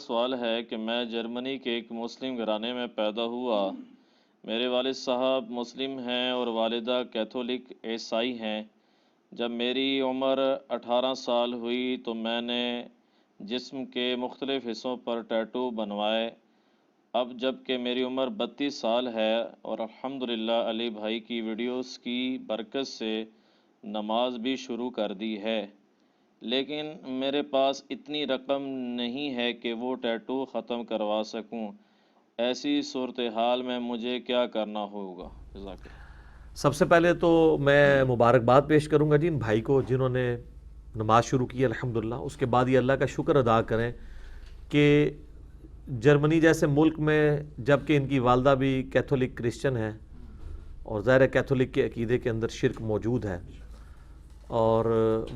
سوال ہے کہ میں جرمنی کے ایک مسلم گھرانے میں پیدا ہوا۔ میرے والد صاحب مسلم ہیں اور والدہ کیتھولک عیسائی ہیں۔ جب میری عمر 18 سال ہوئی تو میں نے جسم کے مختلف حصوں پر ٹیٹو بنوائے۔ اب جب کہ میری عمر 32 سال ہے اور الحمدللہ علی بھائی کی ویڈیوز کی برکت سے نماز بھی شروع کر دی ہے، لیکن میرے پاس اتنی رقم نہیں ہے کہ وہ ٹیٹو ختم کروا سکوں۔ ایسی صورتحال میں مجھے کیا کرنا ہوگا؟ جزاک اللہ۔ سب سے پہلے تو میں مبارکباد پیش کروں گا ان بھائی کو جنہوں نے نماز شروع کی الحمدللہ۔ اس کے بعد یہ اللہ کا شکر ادا کریں کہ جرمنی جیسے ملک میں جب کہ ان کی والدہ بھی کیتھولک کرسچن ہے اور ظاہر کیتھولک کے عقیدے کے اندر شرک موجود ہے، اور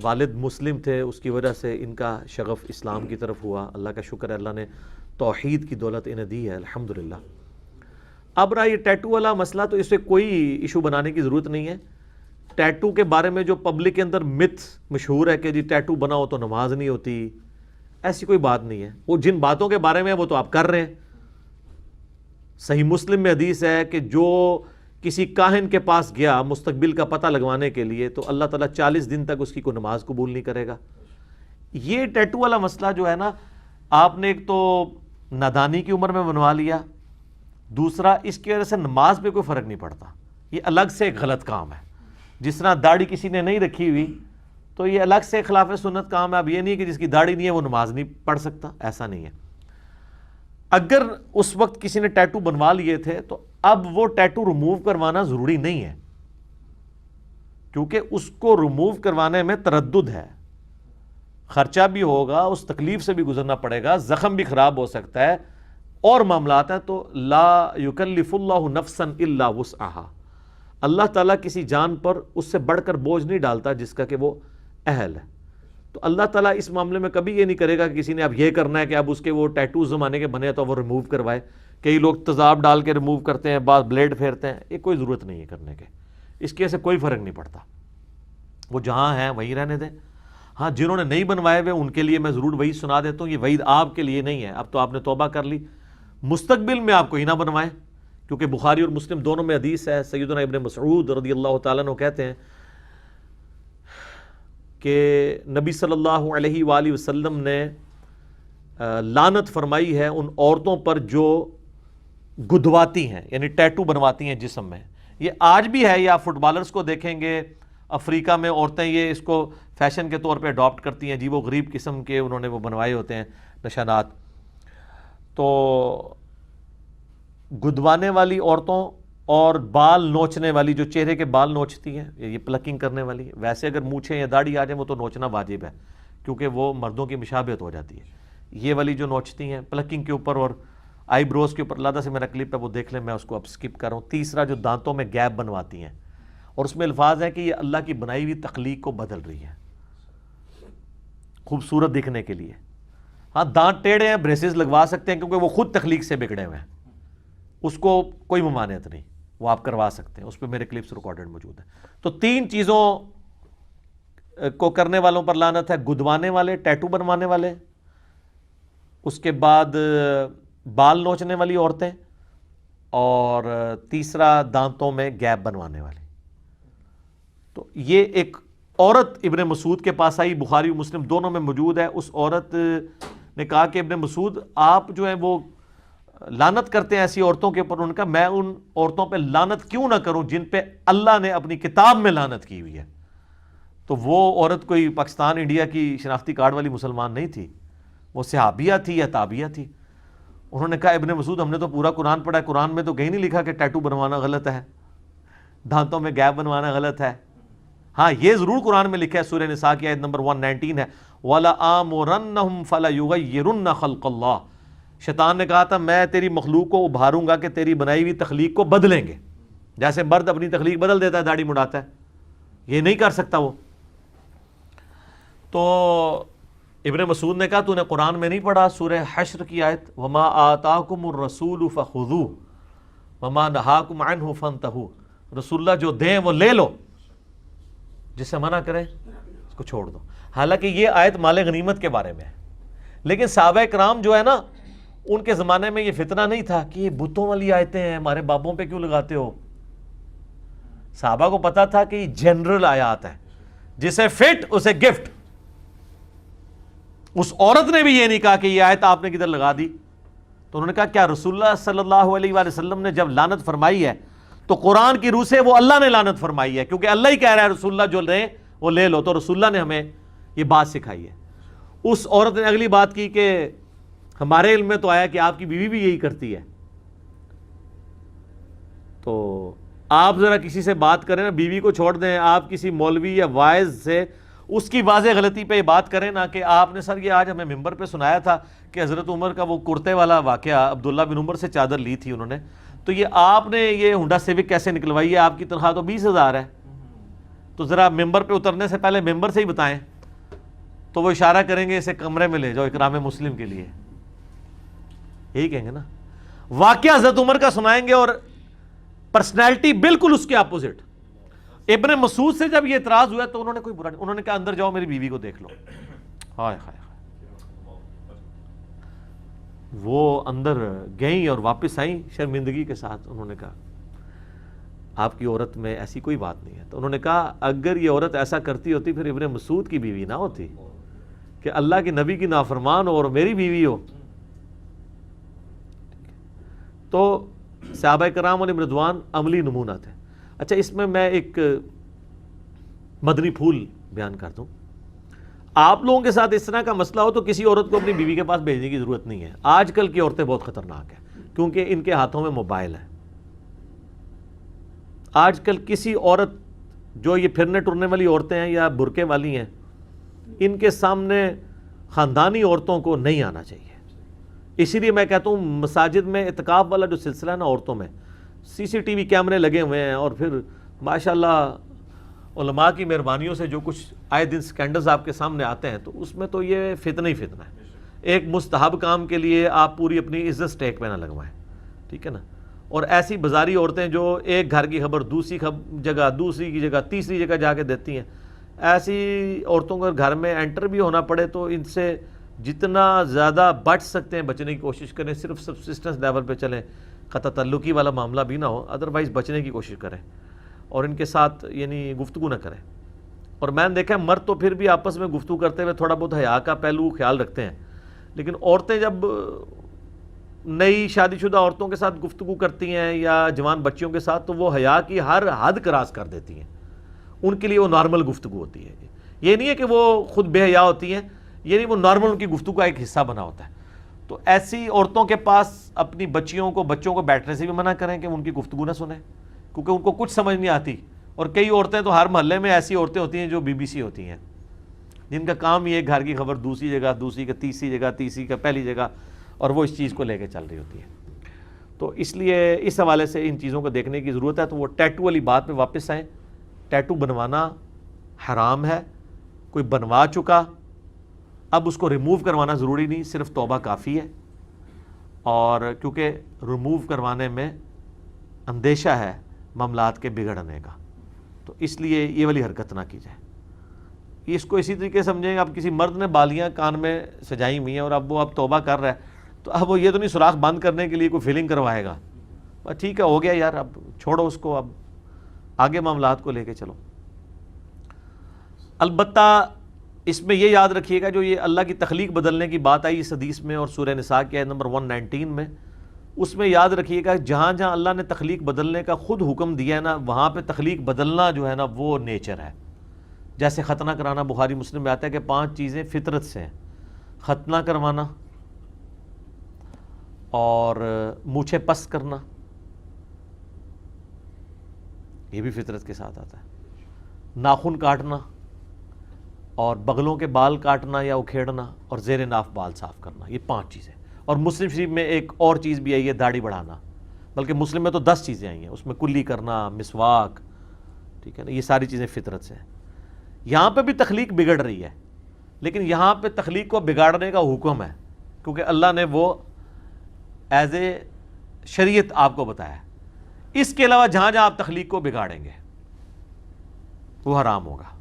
والد مسلم تھے، اس کی وجہ سے ان کا شغف اسلام کی طرف ہوا۔ اللہ کا شکر ہے، اللہ نے توحید کی دولت انہیں دی ہے الحمدللہ۔ اب رہا یہ ٹیٹو والا مسئلہ، تو اس سے کوئی ایشو بنانے کی ضرورت نہیں ہے۔ ٹیٹو کے بارے میں جو پبلک کے اندر مت مشہور ہے کہ جی ٹیٹو بناؤ تو نماز نہیں ہوتی، ایسی کوئی بات نہیں ہے۔ وہ جن باتوں کے بارے میں وہ تو آپ کر رہے ہیں۔ صحیح مسلم میں حدیث ہے کہ جو کسی کاہن کے پاس گیا مستقبل کا پتہ لگوانے کے لیے تو اللہ تعالیٰ 40 دن تک اس کی کوئی نماز قبول نہیں کرے گا۔ یہ ٹیٹو والا مسئلہ جو ہے نا، آپ نے ایک تو نادانی کی عمر میں بنوا لیا، دوسرا اس کی وجہ سے نماز پہ کوئی فرق نہیں پڑتا، یہ الگ سے ایک غلط کام ہے۔ جس طرح داڑھی کسی نے نہیں رکھی ہوئی تو یہ الگ سے خلاف سنت کام ہے۔ اب یہ نہیں کہ جس کی داڑھی نہیں ہے وہ نماز نہیں پڑھ سکتا، ایسا نہیں ہے۔ اگر اس وقت کسی نے ٹیٹو بنوا لیے تھے تو اب وہ ٹیٹو ریموو کروانا ضروری نہیں ہے، کیونکہ اس کو ریموو کروانے میں تردد ہے، خرچہ بھی ہوگا، اس تکلیف سے بھی گزرنا پڑے گا، زخم بھی خراب ہو سکتا ہے اور معاملات ہیں۔ تو لا یکلف اللہ نفسا الا وسعہا، اللہ تعالیٰ کسی جان پر اس سے بڑھ کر بوجھ نہیں ڈالتا جس کا کہ وہ اہل ہے۔ تو اللہ تعالیٰ اس معاملے میں کبھی یہ نہیں کرے گا کہ کسی نے اب یہ کرنا ہے کہ اب اس کے وہ ٹیٹو زمانے کے بنے تو وہ ریموو کروائے۔ کئی لوگ تیزاب ڈال کے ریموو کرتے ہیں، بعض بلیڈ پھیرتے ہیں، یہ کوئی ضرورت نہیں ہے کرنے کے، اس کی وجہ سے کوئی فرق نہیں پڑتا، وہ جہاں ہیں وہیں رہنے دیں۔ ہاں جنہوں نے نہیں بنوائے ہوئے ان کے لیے میں ضرور وعید سنا دیتا ہوں، یہ وعید آپ کے لیے نہیں ہے، اب تو آپ نے توبہ کر لی، مستقبل میں آپ کو ہی نہ بنوائیں، کیونکہ بخاری اور مسلم دونوں میں حدیث ہے، سیدنا ابن مسعود رضی اللہ تعالیٰ عنہ کہتے ہیں کہ نبی صلی اللہ علیہ وآلہ وسلم نے لعنت فرمائی ہے ان عورتوں پر جو گدواتی ہیں، یعنی ٹیٹو بنواتی ہیں جسم میں۔ یہ آج بھی ہے، یہ آپ فٹ بالرز کو دیکھیں گے، افریقہ میں عورتیں یہ اس کو فیشن کے طور پہ اڈاپٹ کرتی ہیں، جی وہ غریب قسم کے انہوں نے وہ بنوائے ہوتے ہیں نشانات۔ تو گدوانے والی عورتوں اور بال نوچنے والی، جو چہرے کے بال نوچتی ہیں، یہ پلکنگ کرنے والی، ویسے اگر مونچھیں یا داڑھی آ جائیں وہ تو نوچنا واجب ہے کیونکہ وہ مردوں کی مشابہت ہو جاتی ہے۔ یہ والی جو نوچتی ہیں پلکنگ کے اوپر اور آئی بروز کے اوپر، اللہ سے میرا کلپ ہے وہ دیکھ لیں، میں اس کو اب سکپ کر رہا ہوں۔ تیسرا جو دانتوں میں گیپ بنواتی ہیں، اور اس میں الفاظ ہیں کہ یہ اللہ کی بنائی ہوئی تخلیق کو بدل رہی ہے خوبصورت دکھنے کے لیے۔ ہاں دانت ٹیڑھے ہیں، بریسز لگوا سکتے ہیں کیونکہ وہ خود تخلیق سے بگڑے ہوئے ہیں، اس کو کوئی ممانعت نہیں، وہ آپ کروا سکتے ہیں، اس پہ میرے کلپس ریکارڈڈ موجود ہیں۔ تو 3 چیزوں کو کرنے والوں پر لعنت ہے، گدوانے والے، ٹیٹو بنوانے والے، اس کے بعد بال نوچنے والی عورتیں، اور تیسرا دانتوں میں گیپ بنوانے والی۔ تو یہ ایک عورت ابن مسعود کے پاس آئی، بخاری و مسلم دونوں میں موجود ہے۔ اس عورت نے کہا کہ ابن مسعود آپ جو ہیں وہ لعنت کرتے ہیں ایسی عورتوں کے اوپر۔ ان کا میں ان عورتوں پہ لعنت کیوں نہ کروں جن پہ اللہ نے اپنی کتاب میں لعنت کی ہوئی ہے۔ تو وہ عورت کوئی پاکستان انڈیا کی شناختی کارڈ والی مسلمان نہیں تھی، وہ صحابیہ تھی یا تابعیہ تھی۔ انہوں نے کہا ابن مسعود ہم نے تو پورا قرآن پڑھا ہے، قرآن میں تو کہیں نہیں لکھا کہ ٹیٹو بنوانا غلط ہے، دانتوں میں گیپ بنوانا غلط ہے۔ ہاں یہ ضرور قرآن میں لکھا ہے، سورہ نساء کی آیت نمبر 119 ہے، وَلَآمُرَنَّهُمْ فَلَيُغَيِّرُنَّ خَلْقَ اللَّهِ۔ شیطان نے کہا تھا میں تیری مخلوق کو ابھاروں گا کہ تیری بنائی ہوئی تخلیق کو بدلیں گے، جیسے مرد اپنی تخلیق بدل دیتا ہے، داڑھی مڑاتا ہے، یہ نہیں کر سکتا وہ۔ تو ابن مسعود نے کہا تو نے قرآن میں نہیں پڑھا سورہ حشر کی آیت وَمَا آتَاكُمُ الرَّسُولُ فَخُذُوهُ وَمَا نَهَاكُمْ عَنْهُ فَانْتَهُوا، رسول اللہ جو دیں وہ لے لو، جس سے منع کریں اس کو چھوڑ دو۔ حالانکہ یہ آیت مال غنیمت کے بارے میں ہے، لیکن صحابہ کرام جو ہے نا ان کے زمانے میں یہ فتنہ نہیں تھا کہ یہ بتوں والی آیتیں ہیں ہمارے بابوں پہ کیوں لگاتے ہو. صحابہ کو پتا تھا کہ یہ جنرل آیات ہیں, جسے فٹ اسے گفٹ. اس عورت نے بھی یہ نہیں کہا کہ یہ آیت آپ نے کدھر لگا دی. تو انہوں نے کہا کیا رسول اللہ صلی اللہ علیہ وآلہ وسلم نے جب لعنت فرمائی ہے تو قرآن کی روح سے وہ اللہ نے لعنت فرمائی ہے, کیونکہ اللہ ہی کہہ رہا ہے رسول اللہ جو لیں وہ لے لو, تو رسول اللہ نے ہمیں یہ بات سکھائی ہے. اس عورت نے اگلی بات کی کہ ہمارے علم میں تو آیا کہ آپ کی بیوی بھی یہی کرتی ہے. تو آپ ذرا کسی سے بات کریں نا, بیوی کو چھوڑ دیں, آپ کسی مولوی یا وائز سے اس کی واضح غلطی پہ یہ بات کریں نا کہ آپ نے سر یہ آج ہمیں ممبر پہ سنایا تھا کہ حضرت عمر کا وہ کرتے والا واقعہ, عبداللہ بن عمر سے چادر لی تھی انہوں نے, تو یہ آپ نے یہ ہونڈا سیوک کیسے نکلوائی ہے, آپ کی تنخواہ تو 20,000 ہے, تو ذرا ممبر پہ اترنے سے پہلے ممبر سے ہی بتائیں. تو وہ اشارہ کریں گے اسے کمرے میں لے جاؤ اکرام مسلم کے لیے, یہی کہیں گے نا. واقعہ حضرت عمر کا سنائیں گے اور پرسنالٹی بالکل اس کے اپوزٹ. ابن مسعود سے جب یہ اعتراض ہوا تو انہوں نے کوئی برا نہیں, انہوں نے کہا اندر جاؤ میری بیوی کو دیکھ لو. ہائے ہائے, وہ اندر گئیں اور واپس آئیں شرمندگی کے ساتھ. انہوں نے کہا آپ کی عورت میں ایسی کوئی بات نہیں ہے. تو انہوں نے کہا اگر یہ عورت ایسا کرتی ہوتی پھر ابن مسعود کی بیوی نہ ہوتی کہ اللہ کی نبی کی نافرمان ہو اور میری بیوی ہو. تو صحابہ کرام علیہم رضوان عملی نمونہ تھے. اچھا, اس میں ایک مدنی پھول بیان کر دوں. آپ لوگوں کے ساتھ اس طرح کا مسئلہ ہو تو کسی عورت کو اپنی بیوی کے پاس بھیجنے کی ضرورت نہیں ہے. آج کل کی عورتیں بہت خطرناک ہیں کیونکہ ان کے ہاتھوں میں موبائل ہے. آج کل کسی عورت جو یہ پھرنے ٹرنے والی عورتیں ہیں یا برقعے والی ہیں, ان کے سامنے خاندانی عورتوں کو نہیں آنا چاہیے. اسی لیے میں کہتا ہوں مساجد میں اعتکاف والا جو سلسلہ ہے نا عورتوں میں, CCTV کیمرے لگے ہوئے ہیں اور پھر ماشاءاللہ علماء کی مہربانیوں سے جو کچھ آئے دن سکینڈلز آپ کے سامنے آتے ہیں, تو اس میں تو یہ فتنہ ہی فتنہ ہے. ایک مستحب کام کے لیے آپ پوری اپنی عزت سٹیک پہ نہ لگوائیں, ٹھیک ہے نا. اور ایسی بازاری عورتیں جو ایک گھر کی خبر دوسری جگہ, دوسری کی جگہ, تیسری جگہ جا کے دیتی ہیں, ایسی عورتوں کو گھر میں انٹر بھی ہونا پڑے تو ان سے جتنا زیادہ بچ سکتے ہیں بچنے کی کوشش کریں. صرف سبسسٹنس لیول پہ چلیں, قطع تعلقی والا معاملہ بھی نہ ہو, ادروائز بچنے کی کوشش کریں اور ان کے ساتھ یعنی گفتگو نہ کریں. اور میں نے دیکھا ہے مرد تو پھر بھی آپس میں گفتگو کرتے ہوئے تھوڑا بہت حیا کا پہلو خیال رکھتے ہیں, لیکن عورتیں جب نئی شادی شدہ عورتوں کے ساتھ گفتگو کرتی ہیں یا جوان بچیوں کے ساتھ تو وہ حیا کی ہر حد کراس کر دیتی ہیں. ان کے لیے وہ نارمل گفتگو ہوتی ہے. یہ نہیں ہے کہ وہ خود بے حیا ہوتی ہیں, یہ نہیں, وہ نارمل ان کی گفتگو کا ایک حصہ بنا ہوتا ہے. تو ایسی عورتوں کے پاس اپنی بچوں کو بیٹھنے سے بھی منع کریں کہ ان کی گفتگو نہ سنیں, کیونکہ ان کو کچھ سمجھ نہیں آتی. اور کئی عورتیں تو ہر محلے میں ایسی عورتیں ہوتی ہیں جو BBC ہوتی ہیں, جن کا کام یہ گھر کی خبر دوسری جگہ, دوسری کا تیسری جگہ, تیسری کا پہلی جگہ, اور وہ اس چیز کو لے کے چل رہی ہوتی ہے. تو اس لیے اس حوالے سے ان چیزوں کو دیکھنے کی ضرورت ہے. تو وہ ٹیٹو والی بات پہ واپس آئیں. ٹیٹو بنوانا حرام ہے, کوئی بنوا چکا اب اس کو ریموو کروانا ضروری نہیں, صرف توبہ کافی ہے. اور کیونکہ ریموو کروانے میں اندیشہ ہے معاملات کے بگڑنے کا, تو اس لیے یہ والی حرکت نہ کی جائے. اس کو اسی طریقے سمجھیں گے, اب کسی مرد نے بالیاں کان میں سجائی ہوئی ہیں اور اب وہ توبہ کر رہا ہے, تو اب وہ یہ تو نہیں سوراخ بند کرنے کے لیے کوئی فیلنگ کروائے گا. ٹھیک ہے, ہو گیا یار, اب چھوڑو اس کو, اب آگے معاملات کو لے کے چلو. البتہ اس میں یہ یاد رکھیے گا, جو یہ اللہ کی تخلیق بدلنے کی بات آئی اس حدیث میں اور سورہ نساء کی آیت نمبر 119 میں, اس میں یاد رکھیے گا جہاں جہاں اللہ نے تخلیق بدلنے کا خود حکم دیا ہے نا, وہاں پہ تخلیق بدلنا جو ہے نا وہ نیچر ہے. جیسے ختنہ کرانا بخاری مسلم میں آتا ہے کہ 5 چیزیں فطرت سے ہیں. ختنہ کروانا, اور مونچھیں پس کرنا, یہ بھی فطرت کے ساتھ آتا ہے. ناخن کاٹنا, اور بغلوں کے بال کاٹنا یا اکھیڑنا, اور زیر ناف بال صاف کرنا, یہ 5 چیزیں. اور مسلم شریف میں ایک اور چیز بھی آئی ہے, داڑھی بڑھانا, بلکہ مسلم میں تو 10 چیزیں آئی ہیں, اس میں کلی کرنا, مسواک, ٹھیک ہے نا, یہ ساری چیزیں فطرت سے ہیں. یہاں پہ بھی تخلیق بگڑ رہی ہے, لیکن یہاں پہ تخلیق کو بگاڑنے کا حکم ہے, کیونکہ اللہ نے وہ ایز اے شریعت آپ کو بتایا ہے. اس کے علاوہ جہاں جہاں آپ تخلیق کو بگاڑیں گے وہ حرام ہوگا.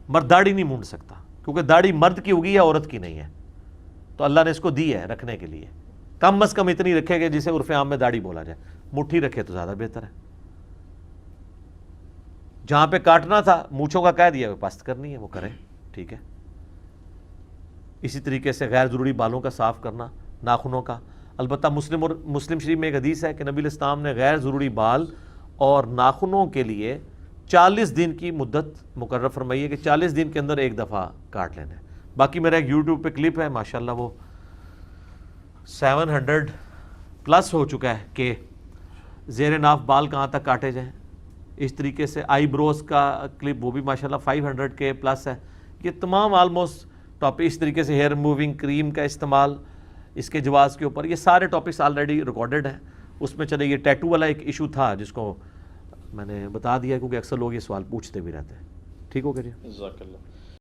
مرد داڑھی نہیں مونڈ سکتا, کیونکہ داڑھی مرد کی ہوگی یا عورت کی نہیں ہے, تو اللہ نے اس کو دی ہے رکھنے کے لیے. کم از کم اتنی رکھے کہ جسے عرف عام میں داڑھی بولا جائے، مٹھی رکھے تو زیادہ بہتر ہے. جہاں پہ کاٹنا تھا مونچھوں کا کہہ دیا، وہ پست کرنی ہے وہ کرے، ٹھیک ہے. اسی طریقے سے غیر ضروری بالوں کا صاف کرنا، ناخنوں کا. البتہ مسلم شریف میں ایک حدیث ہے کہ نبی علیہ السلام نے غیر ضروری بال اور ناخنوں کے لیے 40 دن کی مدت مقرر فرمائی ہے کہ 40 دن کے اندر ایک دفعہ کاٹ لینا ہے. باقی میرا ایک یوٹیوب پہ کلپ ہے ماشاءاللہ وہ 700 پلس ہو چکا ہے کہ زیر ناف بال کہاں تک کاٹے جائیں. اس طریقے سے آئی بروز کا کلپ وہ بھی ماشاءاللہ 500 کے پلس ہے. یہ تمام آلموسٹ ٹاپک، اس طریقے سے ہیئر ریموونگ کریم کا استعمال، اس کے جواز کے اوپر، یہ سارے ٹاپکس آلریڈی ریکارڈڈ ہیں. اس میں چلے یہ ٹیٹو والا ایک ایشو تھا جس کو میں نے بتا دیا کیونکہ اکثر لوگ یہ سوال پوچھتے بھی رہتے ہیں. ٹھیک ہو گیا جی؟ جزاک اللہ.